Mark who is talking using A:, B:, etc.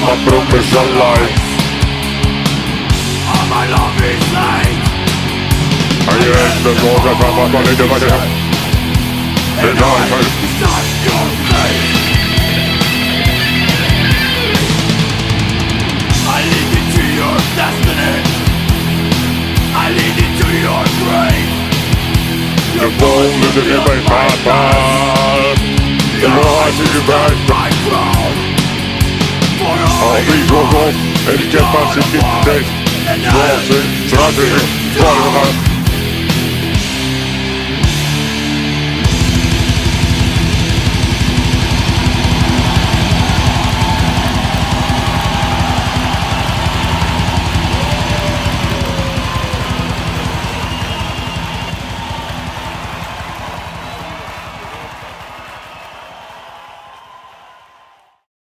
A: my promise a lie. All my love is late. I am the Lord of my body, the body. And I have touched your face. I lead you to your destiny. I lead you to your grave. The bone is in my path. The rise is back my crown. All these will go and get my secret taste. Crossing, tragedy, forever.